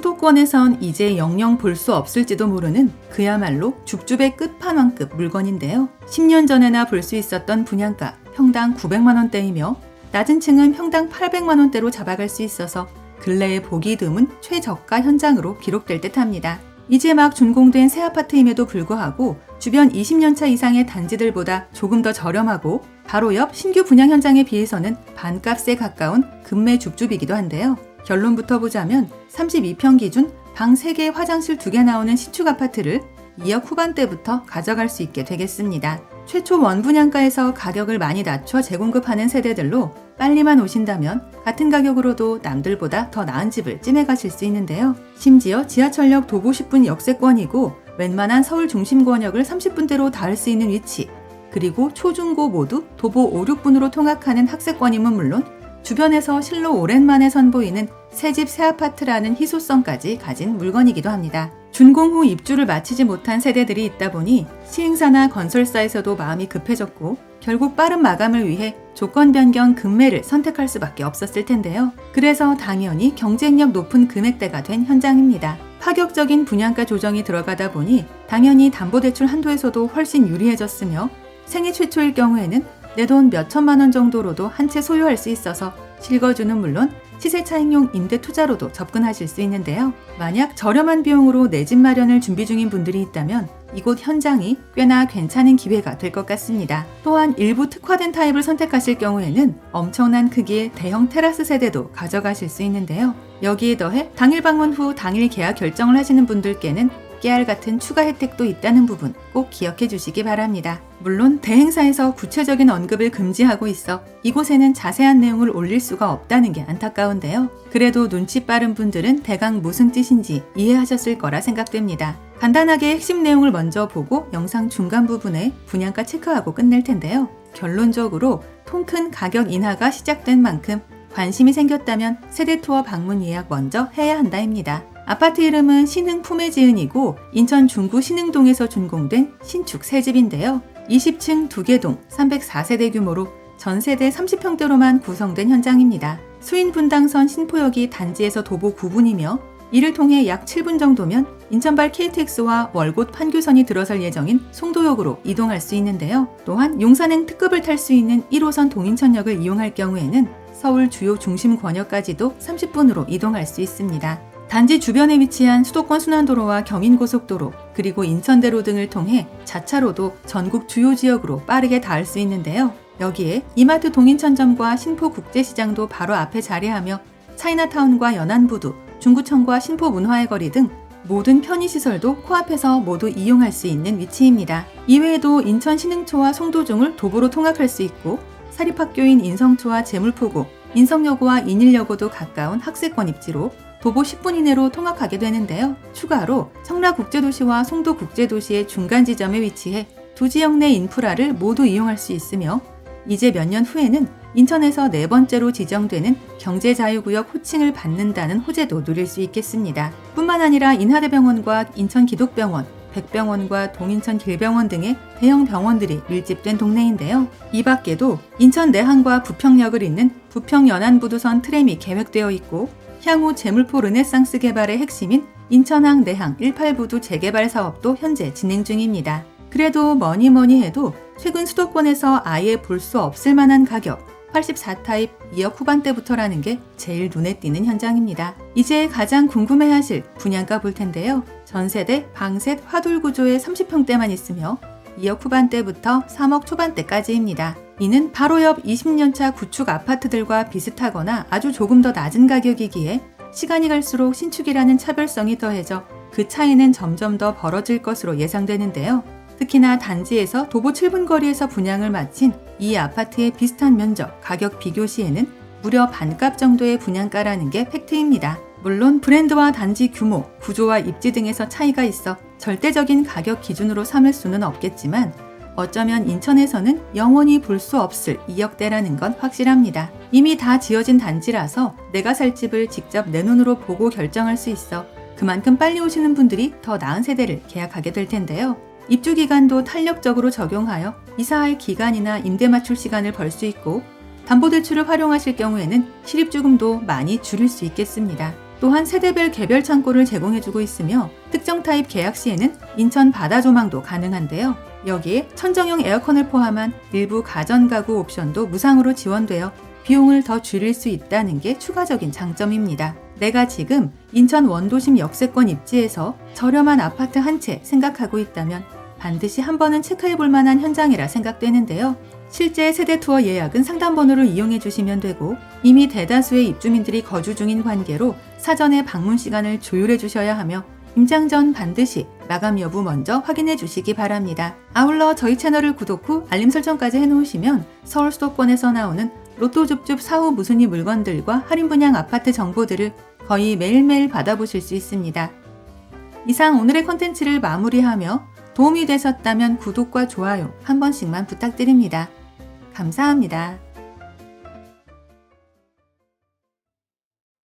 수도권에선 이제 영영 볼 수 없을지도 모르는 그야말로 줍줍의 끝판왕급 물건인데요. 10년 전에나 볼 수 있었던 분양가 평당 900만 원대이며 낮은 층은 평당 800만 원대로 잡아갈 수 있어서 근래에 보기 드문 최저가 현장으로 기록될 듯합니다. 이제 막 준공된 새 아파트임에도 불구하고 주변 20년차 이상의 단지들보다 조금 더 저렴하고 바로 옆 신규 분양 현장에 비해서는 반값에 가까운 금매 줍줍이기도 한데요. 결론부터 보자면 32평 기준 방 3개, 화장실 2개 나오는 신축 아파트를 2억 후반대부터 가져갈 수 있게 되겠습니다. 최초 원분양가에서 가격을 많이 낮춰 재공급하는 세대들로 빨리만 오신다면 같은 가격으로도 남들보다 더 나은 집을 찜해 가실 수 있는데요. 심지어 지하철역 도보 10분 역세권이고 웬만한 서울 중심 권역을 30분대로 닿을 수 있는 위치, 그리고 초중고 모두 도보 5, 6분으로 통학하는 학세권임은 물론 주변에서 실로 오랜만에 선보이는 새집 새아파트라는 희소성까지 가진 물건이기도 합니다. 준공 후 입주를 마치지 못한 세대들이 있다 보니 시행사나 건설사에서도 마음이 급해졌고 결국 빠른 마감을 위해 조건 변경 금매를 선택할 수밖에 없었을 텐데요. 그래서 당연히 경쟁력 높은 금액대가 된 현장입니다. 파격적인 분양가 조정이 들어가다 보니 당연히 담보대출 한도에서도 훨씬 유리해졌으며 생애 최초일 경우에는 내 돈 몇 천만 원 정도로도 한 채 소유할 수 있어서 실거주는 물론 시세 차익용 임대 투자로도 접근하실 수 있는데요. 만약 저렴한 비용으로 내 집 마련을 준비 중인 분들이 있다면 이곳 현장이 꽤나 괜찮은 기회가 될 것 같습니다. 또한 일부 특화된 타입을 선택하실 경우에는 엄청난 크기의 대형 테라스 세대도 가져가실 수 있는데요. 여기에 더해 당일 방문 후 당일 계약 결정을 하시는 분들께는 깨알 같은 추가 혜택도 있다는 부분 꼭 기억해 주시기 바랍니다. 물론 대행사에서 구체적인 언급을 금지하고 있어 이곳에는 자세한 내용을 올릴 수가 없다는 게 안타까운데요. 그래도 눈치 빠른 분들은 대강 무슨 뜻인지 이해하셨을 거라 생각됩니다. 간단하게 핵심 내용을 먼저 보고 영상 중간 부분에 분양가 체크하고 끝낼 텐데요. 결론적으로 통큰 가격 인하가 시작된 만큼 관심이 생겼다면 세대투어 방문 예약 먼저 해야 한다입니다. 아파트 이름은 신흥 품에지은이고 인천 중구 신흥동에서 준공된 신축 새집인데요. 20층 2개 동 304세대 규모로 전세대 30평대로만 구성된 현장입니다. 수인 분당선 신포역이 단지에서 도보 9분이며 이를 통해 약 7분 정도면 인천발 KTX와 월곶 판교선이 들어설 예정인 송도역으로 이동할 수 있는데요. 또한 용산행 특급을 탈 수 있는 1호선 동인천역을 이용할 경우에는 서울 주요 중심 권역까지도 30분으로 이동할 수 있습니다. 단지 주변에 위치한 수도권 순환도로와 경인고속도로 그리고 인천대로 등을 통해 자차로도 전국 주요 지역으로 빠르게 닿을 수 있는데요. 여기에 이마트 동인천점과 신포국제시장도 바로 앞에 자리하며 차이나타운과 연안부두, 중구청과 신포문화의 거리 등 모든 편의시설도 코앞에서 모두 이용할 수 있는 위치입니다. 이외에도 인천 신흥초와 송도중을 도보로 통학할 수 있고 사립학교인 인성초와 제물포고, 인성여고와 인일여고도 가까운 학세권 입지로 도보 10분 이내로 통학하게 되는데요. 추가로 청라국제도시와 송도국제도시의 중간 지점에 위치해 두 지역 내 인프라를 모두 이용할 수 있으며 이제 몇 년 후에는 인천에서 4번째로 지정되는 경제자유구역 호칭을 받는다는 호재도 누릴 수 있겠습니다. 뿐만 아니라 인하대병원과 인천기독병원, 백병원과 동인천길병원 등의 대형 병원들이 밀집된 동네인데요. 이 밖에도 인천 내항과 부평역을 잇는 부평연안부두선 트램이 계획되어 있고 향후 제물포 르네상스 개발의 핵심인 인천항 내항 18부두 재개발 사업도 현재 진행 중입니다. 그래도 뭐니 해도 최근 수도권에서 아예 볼 수 없을 만한 가격 84타입 2억 후반대부터라는 게 제일 눈에 띄는 현장입니다. 이제 가장 궁금해하실 분양가 볼 텐데요. 전세대 방셋 화돌 구조의 30평대만 있으며 2억 후반대부터 3억 초반대까지입니다. 이는 바로 옆 20년차 구축 아파트들과 비슷하거나 아주 조금 더 낮은 가격이기에 시간이 갈수록 신축이라는 차별성이 더해져 그 차이는 점점 더 벌어질 것으로 예상되는데요. 특히나 단지에서 도보 7분 거리에서 분양을 마친 이 아파트의 비슷한 면적, 가격 비교 시에는 무려 반값 정도의 분양가라는 게 팩트입니다. 물론 브랜드와 단지 규모, 구조와 입지 등에서 차이가 있어 절대적인 가격 기준으로 삼을 수는 없겠지만 어쩌면 인천에서는 영원히 볼 수 없을 2억대라는 건 확실합니다. 이미 다 지어진 단지라서 내가 살 집을 직접 내 눈으로 보고 결정할 수 있어 그만큼 빨리 오시는 분들이 더 나은 세대를 계약하게 될 텐데요. 입주 기간도 탄력적으로 적용하여 이사할 기간이나 임대 맞출 시간을 벌 수 있고 담보대출을 활용하실 경우에는 실입주금도 많이 줄일 수 있겠습니다. 또한 세대별 개별 창고를 제공해주고 있으며 특정 타입 계약 시에는 인천 바다 조망도 가능한데요. 여기에 천정형 에어컨을 포함한 일부 가전가구 옵션도 무상으로 지원되어 비용을 더 줄일 수 있다는 게 추가적인 장점입니다. 내가 지금 인천 원도심 역세권 입지에서 저렴한 아파트 한 채 생각하고 있다면 반드시 한 번은 체크해 볼 만한 현장이라 생각되는데요. 실제 세대 투어 예약은 상담번호를 이용해 주시면 되고 이미 대다수의 입주민들이 거주 중인 관계로 사전에 방문 시간을 조율해 주셔야 하며 임장 전 반드시 마감 여부 먼저 확인해 주시기 바랍니다. 아울러 저희 채널을 구독 후 알림 설정까지 해놓으시면 서울 수도권에서 나오는 로또 줍줍 사후 무순위 물건들과 할인 분양 아파트 정보들을 거의 매일매일 받아보실 수 있습니다. 이상 오늘의 컨텐츠를 마무리하며 도움이 되셨다면 구독과 좋아요 한 번씩만 부탁드립니다. 감사합니다.